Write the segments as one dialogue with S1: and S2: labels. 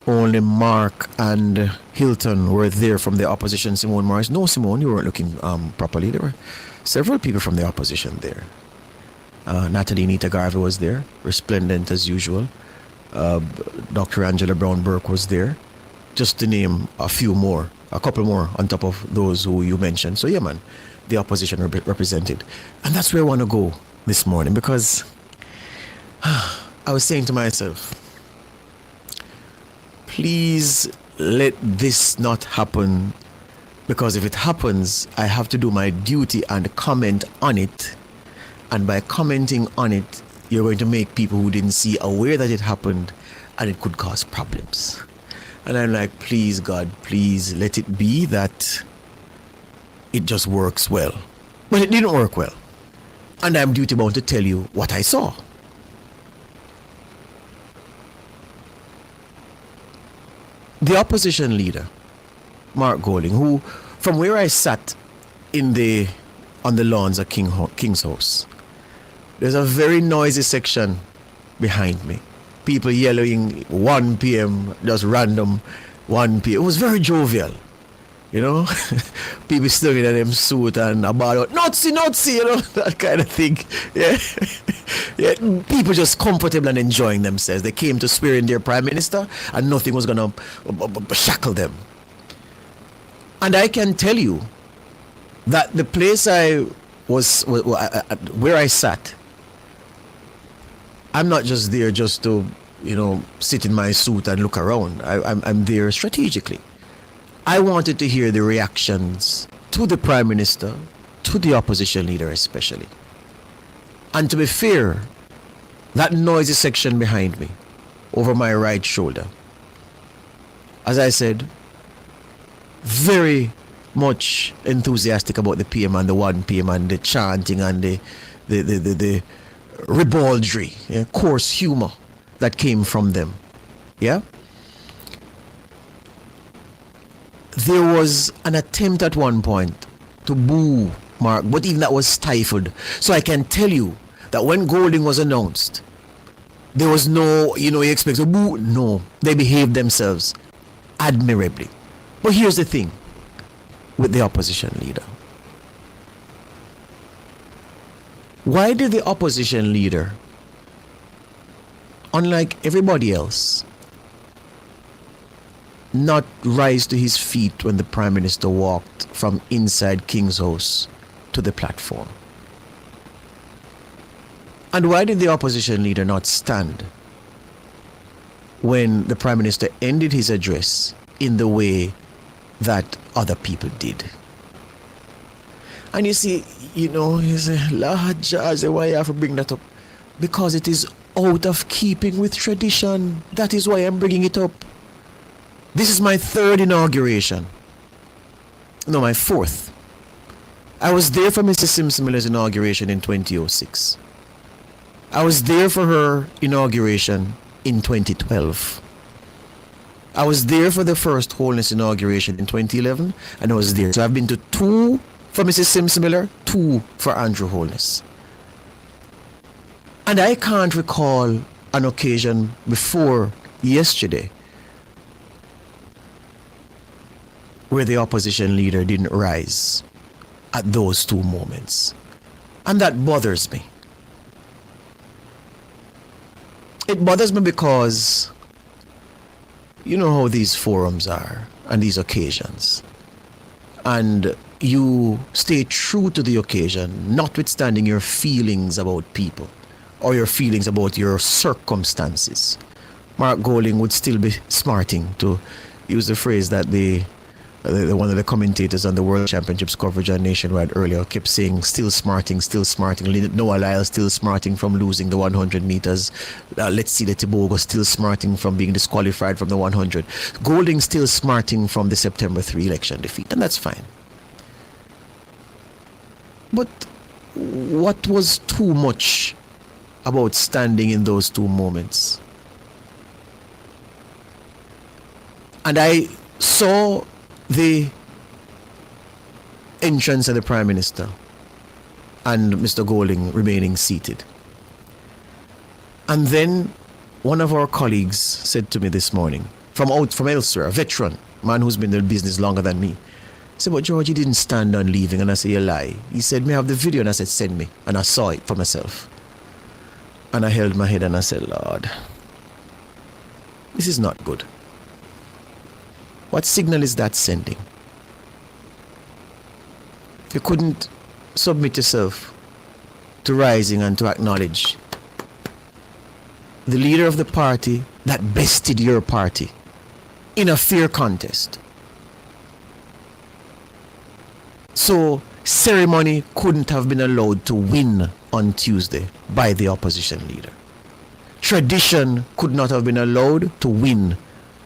S1: only Mark and Hilton were there from the opposition. Simone Morris. No, Simone, you weren't looking properly. There were several people from the opposition there. Natalie Nita Garvey was there, resplendent as usual. Dr. Angela Brown Burke was there, just to name a couple more on top of those who you mentioned. So yeah, man, the opposition represented. And that's where I want to go this morning, because I was saying to myself, please let this not happen, because if it happens, I have to do my duty and comment on it. And by commenting on it, you're going to make people who didn't see aware that it happened, and it could cause problems. And I'm like, please, God, please let it be that it just works well. But it didn't work well. And I'm duty bound to tell you what I saw. The opposition leader, Mark Golding, who, from where I sat on the lawns of King's House, there's a very noisy section behind me. People yelling 1 p.m., just random 1 p.m. It was very jovial, you know. People still in them suit and about Nazi, you know, that kind of thing. Yeah. Yeah. People just comfortable and enjoying themselves. They came to swear in their prime minister, and nothing was going to shackle them. And I can tell you that the place where I sat, I'm not just there just to, you know, sit in my suit and look around. I'm there strategically. I wanted to hear the reactions to the Prime Minister, to the opposition leader especially. And to be fair, that noisy section behind me, over my right shoulder, as I said, very much enthusiastic about the PM and the 1 PM and the chanting and the ribaldry, yeah, coarse humor that came from them. Yeah. There was an attempt at one point to boo Mark, but even that was stifled. So I can tell you that when Golding was announced, there was no, you expect a boo. No, they behaved themselves admirably. But here's the thing with the opposition leader. Why did the opposition leader, unlike everybody else, not rise to his feet when the Prime Minister walked from inside King's House to the platform? And why did the opposition leader not stand when the Prime Minister ended his address in the way that other people did? And you see, you say, Lord George, why you have to bring that up? Because it is out of keeping with tradition. That is why I'm bringing it up. This is my third inauguration. No, my fourth. I was there for Mrs. Simsimiller's inauguration in 2006. I was there for her inauguration in 2012. I was there for the first Holness inauguration in 2011, and I was there. So I've been to 2 for Mrs. Simsimiller, 2 for Andrew Holness. And I can't recall an occasion before yesterday where the opposition leader didn't rise at those 2 moments. And that bothers me. It bothers me because you know how these forums are and these occasions. And you stay true to the occasion, notwithstanding your feelings about people or your feelings about your circumstances. Mark Golding would still be smarting, to use the phrase that one of the commentators on the World Championships coverage on Nationwide earlier kept saying, still smarting. Noah Lyles still smarting from losing the 100 meters. Let's see, Letibogo still smarting from being disqualified from the 100. Golding still smarting from the September 3 election defeat, and that's fine. But what was too much about standing in those 2 moments? And I saw the entrance of the Prime Minister and Mr. Golding remaining seated. And then one of our colleagues said to me this morning, from elsewhere, a veteran, man who's been in the business longer than me. I said, but George, you didn't stand on leaving. And I said, you lie. He said, may I have the video? And I said, send me. And I saw it for myself. And I held my head and I said, Lord, this is not good. What signal is that sending? You couldn't submit yourself to rising and to acknowledge the leader of the party that bested your party in a fair contest. So ceremony couldn't have been allowed to win on Tuesday by the opposition leader. Tradition could not have been allowed to win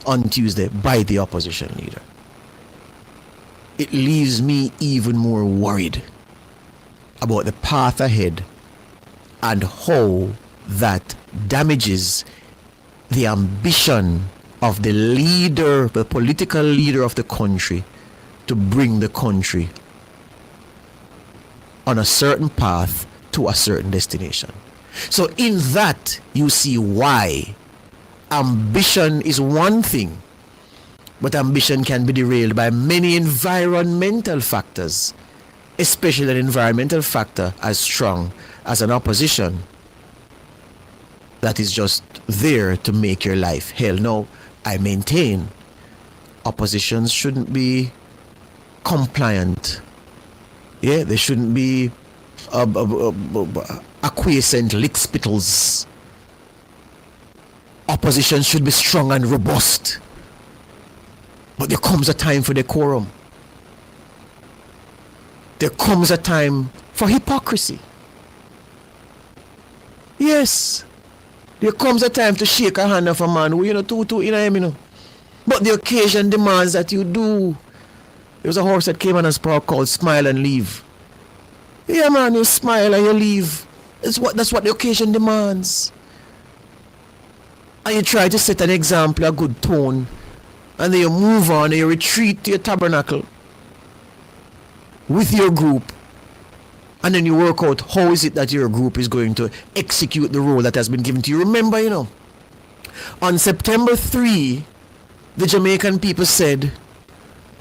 S1: on Tuesday by the opposition leader. It leaves me even more worried about the path ahead and how that damages the ambition of the leader, the political leader of the country, to bring the country on a certain path to a certain destination. So in that, you see why ambition is one thing, but ambition can be derailed by many environmental factors, especially an environmental factor as strong as an opposition that is just there to make your life hell. No, I maintain oppositions shouldn't be compliant. Yeah, they shouldn't be acquiescent lickspittles. Opposition should be strong and robust. But there comes a time for decorum. There comes a time for hypocrisy. Yes. There comes a time to shake a hand of a man who, too, him. But the occasion demands that you do. There was a horse that came on a sprout called Smile and Leave. Yeah, man, you smile and you leave. That's what the occasion demands. And you try to set an example, a good tone, and then you move on and you retreat to your tabernacle with your group, and then you work out how is it that your group is going to execute the role that has been given to you. Remember, on September 3, the Jamaican people said,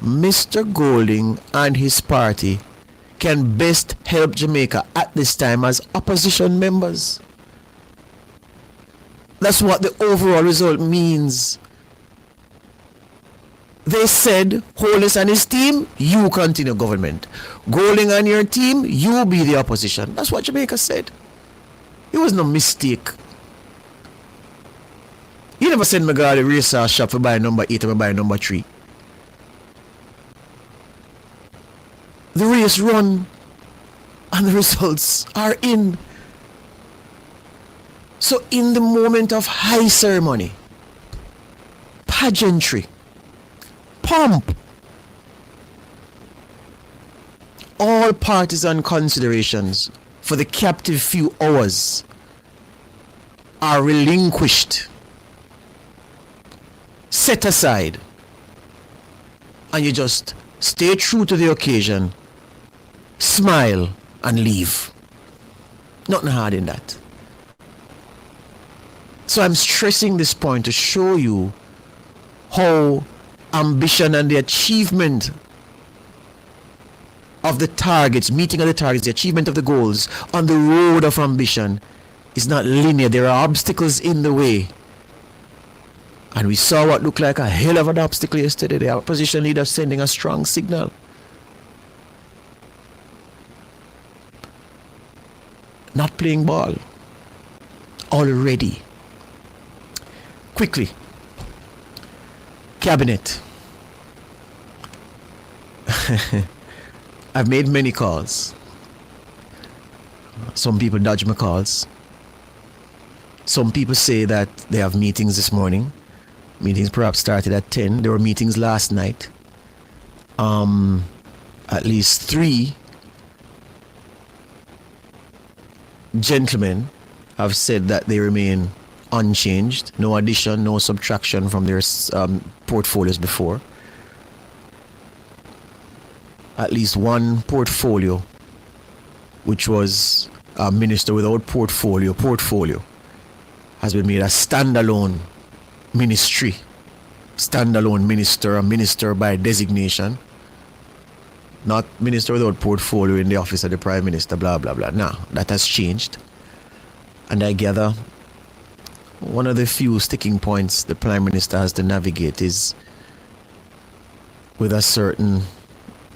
S1: Mr. Golding and his party can best help Jamaica at this time as opposition members. That's what the overall result means. They said, Holness and his team, you continue government. Golding and your team, you be the opposition. That's what Jamaica said. It was no mistake. You never send me to the racer shop for buy number 8 or buy number 3. The race run and the results are in. So in the moment of high ceremony, pageantry, pomp, all partisan considerations for the captive few hours are relinquished, set aside, and you just stay true to the occasion, smile and leave. Nothing hard in that. So I'm stressing this point to show you how ambition and the achievement of the targets, meeting of the targets, the achievement of the goals on the road of ambition is not linear. There are obstacles in the way. And we saw what looked like a hell of an obstacle yesterday. The opposition leader sending a strong signal. Not playing ball. Already. Quickly. Cabinet. I've made many calls. Some people dodge my calls. Some people say that they have meetings this morning. Meetings perhaps started at 10. There were meetings last night. At least 3 gentlemen have said that they remain unchanged. No addition, no subtraction from their portfolios before. At least one portfolio, which was a minister without portfolio, has been made a standalone ministry standalone minister, a minister by designation, not minister without portfolio in the office of the prime minister, blah, blah, blah. Now, that has changed. And I gather one of the few sticking points the prime minister has to navigate is with a certain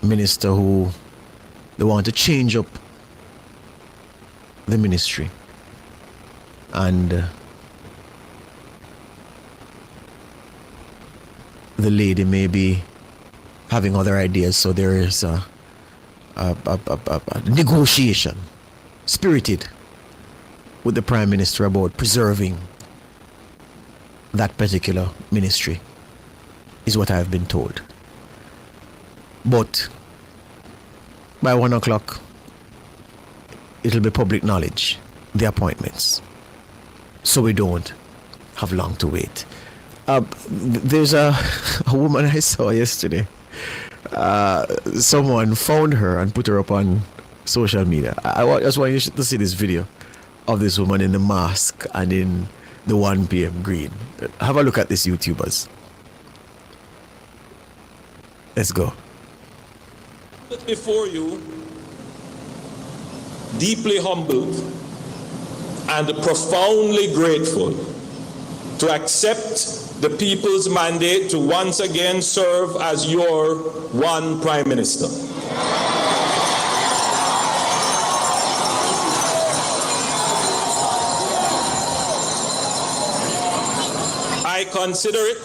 S1: minister who they want to change up the ministry. And the lady may be having other ideas, so there is a negotiation, spirited, with the prime minister about preserving that particular ministry, is what I have been told. But by 1 o'clock, it'll be public knowledge, the appointments, so we don't have long to wait. There's a woman I saw yesterday. Someone found her and put her up on social media. I just want you to see this video of this woman in the mask and in the 1 p.m. green. Have a look at this, YouTubers. Let's go.
S2: Before you, deeply humbled and profoundly grateful to accept the people's mandate to once again serve as your one Prime Minister. I consider it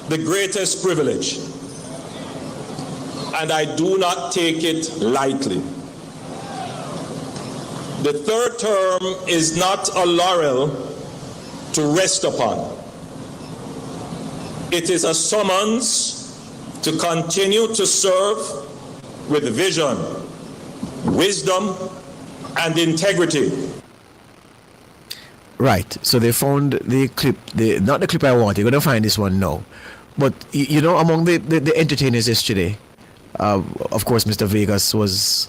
S2: the greatest privilege, and I do not take it lightly. The third term is not a laurel to rest upon. It is a summons to continue to serve with vision, wisdom, and integrity.
S1: Right, so they found the clip, not the clip I want, you're going to find this one now. But, you know, among the entertainers yesterday, of course, Mr. Vegas was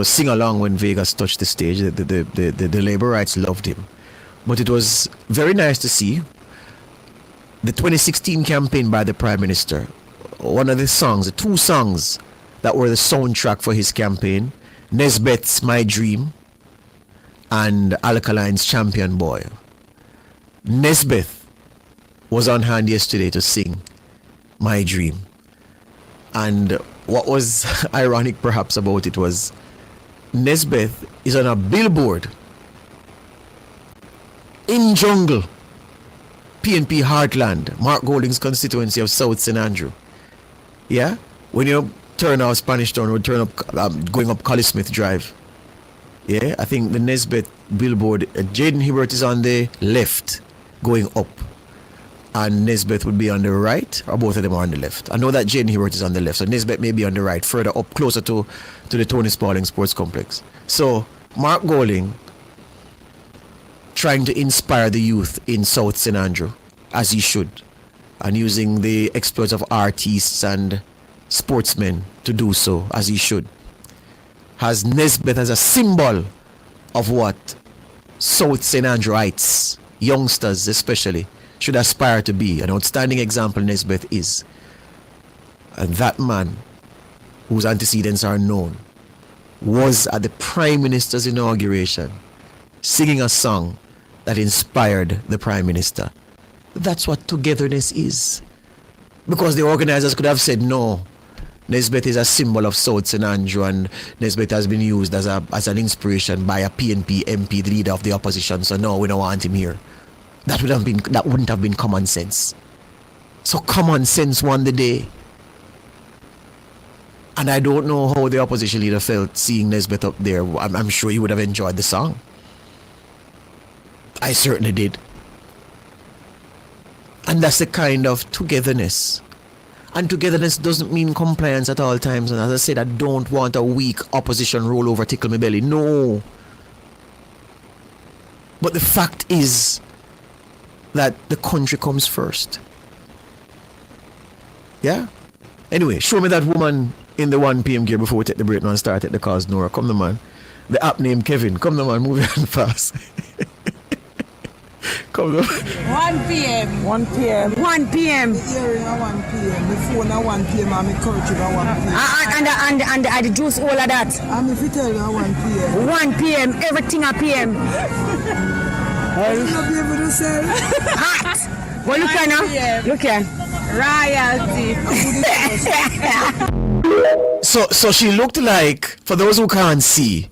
S1: sing along when Vegas touched the stage. The labor rights loved him. But it was very nice to see the 2016 campaign by the Prime Minister. One of the songs, the two songs that were the soundtrack for his campaign, Nesbeth's My Dream and Alkaline's Champion Boy. Nesbeth was on hand yesterday to sing My Dream. And what was ironic perhaps about it was Nesbeth is on a billboard in Jungle, PNP Heartland, Mark Golding's constituency of South St. Andrew. Yeah? When you turn off Spanish Town Road, turn up, going up Collie Smith Drive. Yeah? I think the Nesbeth billboard, Jaden Hibbert is on the left, going up. And Nesbeth would be on the right, or both of them are on the left. I know that Jaden Hibbert is on the left, so Nesbeth may be on the right, further up, closer to the Tony Spalding Sports Complex. So, Mark Golding trying to inspire the youth in South St. Andrew, as he should, and using the exploits of artists and sportsmen to do so, as he should, has Nesbeth as a symbol of what South St. Andrewites, youngsters especially, should aspire to be. An outstanding example Nesbeth is. And that man, whose antecedents are known, was at the Prime Minister's inauguration, singing a song that inspired the Prime Minister. That's what togetherness is. Because the organizers could have said, no, Nesbeth is a symbol of South St. Andrew, and Nesbeth has been used as an inspiration by a PNP MP, the leader of the opposition, so no, we don't want him here. That wouldn't have been common sense. So common sense won the day. And I don't know how the opposition leader felt seeing Nesbeth up there. I'm sure he would have enjoyed the song. I certainly did. And that's the kind of togetherness. And togetherness doesn't mean compliance at all times. And as I said, I don't want a weak opposition roll over tickle me belly. No. But the fact is that the country comes first. Yeah? Anyway, show me that woman in the 1 p.m. gear before we take the break now and start at the cause, Nora. Come the man. The app named Kevin. Come the man, move on fast. Come come on.
S3: 1 p.m.
S4: 1 p.m.
S3: 1 p.m.
S4: Hearing at 1 p.m. The phone at 1 p.m. and me culture at 1 p.m.
S3: And the juice, all of that.
S4: And if you tell you at 1 p.m.
S3: 1 p.m. Everything at p.m.
S4: You'll not be able to sell.
S3: Hot. Well, look here now. Look here. Royalty.
S1: So she looked like, for those who can't see,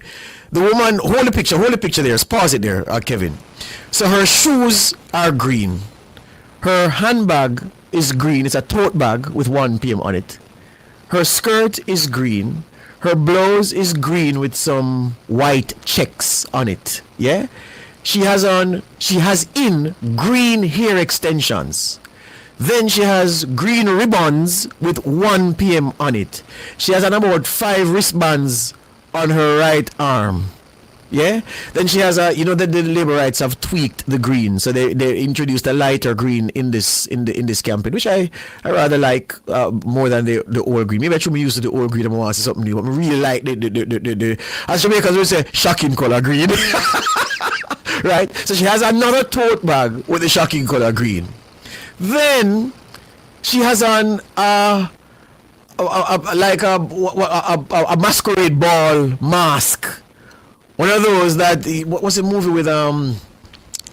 S1: the woman, hold the picture there, pause it there, Kevin. So her shoes are green. Her handbag is green, it's a tote bag with 1 p.m. on it. Her skirt is green. Her blouse is green with some white checks on it. Yeah? She has in green hair extensions. Then she has green ribbons with 1 p.m. on it. She has about 5 wristbands on her right arm. Yeah? Then she has the Labour rights have tweaked the green, so they introduced a lighter green in this campaign, which I rather like more than the old green. Maybe I should be used to the old green and I want to see something new. But I really like the as Jamaicans will say, shocking color green. Right? So she has another tote bag with the shocking color green. Then she has on a masquerade ball mask. One of those that what was the movie with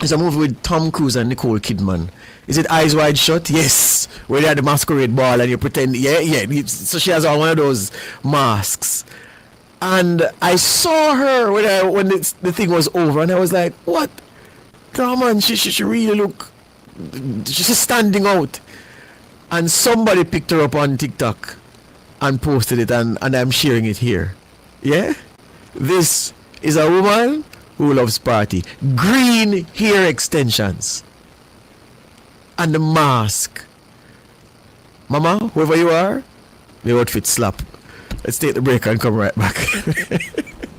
S1: it's a movie with Tom Cruise and Nicole Kidman. Is it Eyes Wide Shut? Yes, where they had the masquerade ball and you pretend. Yeah. So she has on one of those masks, and I saw her when the thing was over, and I was like, what? Come on, she really look. She's standing out. And somebody picked her up on TikTok and posted it, and I'm sharing it here. Yeah? This is a woman who loves party. Green hair extensions. And the mask. Mama, whoever you are, the outfit slap. Let's take the break and come right back.